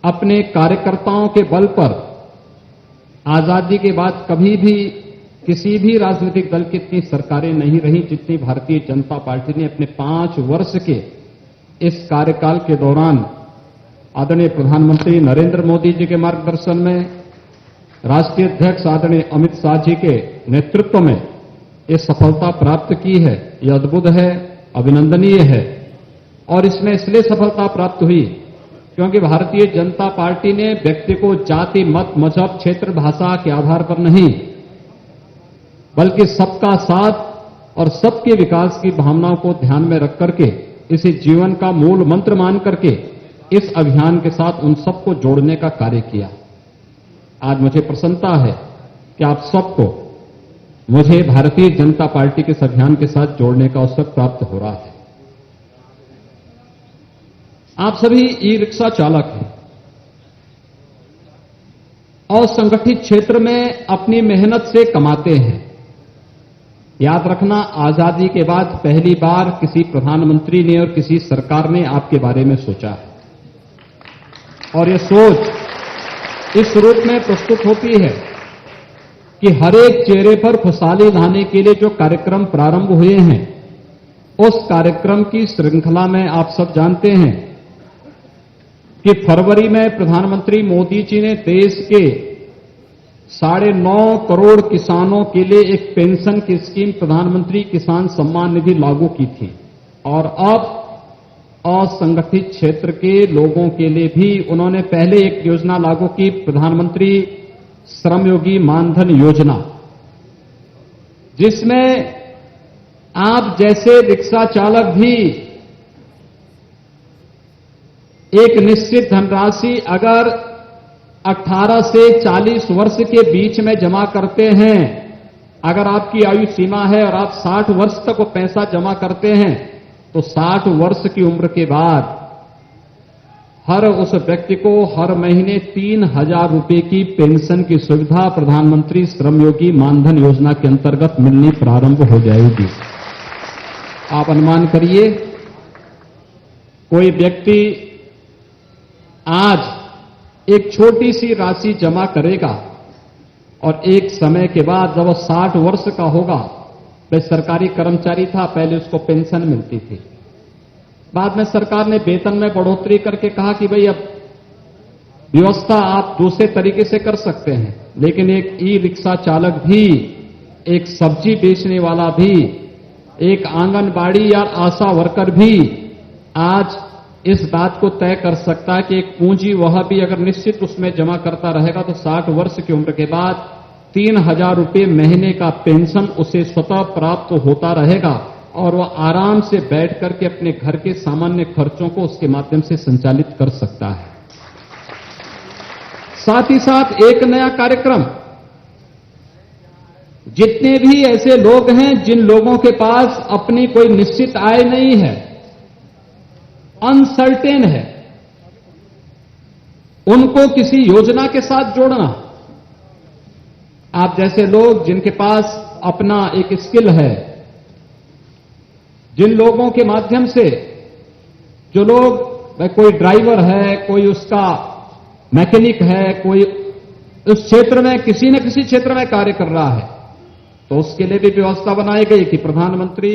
अपने कार्यकर्ताओं के बल पर आजादी के बाद कभी भी किसी भी राजनीतिक दल की इतनी सरकारें नहीं रही जितनी भारतीय जनता पार्टी ने अपने 5 वर्ष के इस कार्यकाल के दौरान आदरणीय प्रधानमंत्री नरेंद्र मोदी जी के मार्गदर्शन में, राष्ट्रीय अध्यक्ष आदरणीय अमित शाह जी के नेतृत्व में ये सफलता प्राप्त की है। ये अद्भुत है, अभिनंदनीय है। और इसमें इसलिए सफलता प्राप्त हुई क्योंकि भारतीय जनता पार्टी ने व्यक्ति को जाति, मत, मजहब, क्षेत्र, भाषा के आधार पर नहीं, बल्कि सबका साथ और सबके विकास की भावनाओं को ध्यान में रख करके इसे जीवन का मूल मंत्र मान करके इस अभियान के साथ उन सबको जोड़ने का कार्य किया। आज मुझे प्रसन्नता है कि आप सबको मुझे भारतीय जनता पार्टी के इस अभियान के साथ जोड़ने का अवसर प्राप्त हो रहा है। आप सभी ई रिक्शा चालक हैं और संगठित क्षेत्र में अपनी मेहनत से कमाते हैं। याद रखना, आजादी के बाद पहली बार किसी प्रधानमंत्री ने और किसी सरकार ने आपके बारे में सोचा है और ये सोच इस रूप में प्रस्तुत होती है कि हर एक चेहरे पर खुशहाली लाने के लिए जो कार्यक्रम प्रारंभ हुए हैं, उस कार्यक्रम की श्रृंखला में आप सब जानते हैं कि फरवरी में प्रधानमंत्री मोदी जी ने देश के 9.5 करोड़ किसानों के लिए एक पेंशन की स्कीम प्रधानमंत्री किसान सम्मान निधि लागू की थी और अब असंगठित क्षेत्र के लोगों के लिए भी उन्होंने पहले एक योजना लागू की, प्रधानमंत्री श्रमयोगी मानधन योजना, जिसमें आप जैसे रिक्शा चालक भी एक निश्चित धनराशि अगर 18 से 40 वर्ष के बीच में जमा करते हैं, अगर आपकी आयु सीमा है और आप 60 वर्ष तक वो पैसा जमा करते हैं, तो 60 वर्ष की उम्र के बाद हर उस व्यक्ति को हर महीने 3,000 रुपए की पेंशन की सुविधा प्रधानमंत्री श्रमयोगी मानधन योजना के अंतर्गत मिलनी प्रारंभ हो जाएगी। आप अनुमान करिए, कोई व्यक्ति आज एक छोटी सी राशि जमा करेगा और एक समय के बाद जब वो 60 वर्ष का होगा, वह सरकारी कर्मचारी था, पहले उसको पेंशन मिलती थी। बाद में सरकार ने वेतन में बढ़ोतरी करके कहा कि भाई अब व्यवस्था आप दूसरे तरीके से कर सकते हैं, लेकिन एक ई रिक्शा चालक भी, एक सब्जी बेचने वाला भी, एक आंगनबाड़ी या आशा वर्कर भी आज इस बात को तय कर सकता है कि एक पूंजी वह भी अगर निश्चित उसमें जमा करता रहेगा तो 60 वर्ष की उम्र के बाद 3,000 रुपए महीने का पेंशन उसे स्वतः प्राप्त होता रहेगा और वह आराम से बैठ करके अपने घर के सामान्य खर्चों को उसके माध्यम से संचालित कर सकता है। साथ ही साथ एक नया कार्यक्रम, जितने भी ऐसे लोग हैं जिन लोगों के पास अपनी कोई निश्चित आय नहीं है, अनसर्टेन है, उनको किसी योजना के साथ जोड़ना। आप जैसे लोग जिनके पास अपना एक स्किल है, जिन लोगों के माध्यम से, जो लोग, कोई ड्राइवर है, कोई उसका मैकेनिक है, कोई उस क्षेत्र में किसी न किसी क्षेत्र में कार्य कर रहा है, तो उसके लिए भी व्यवस्था बनाई गई कि प्रधानमंत्री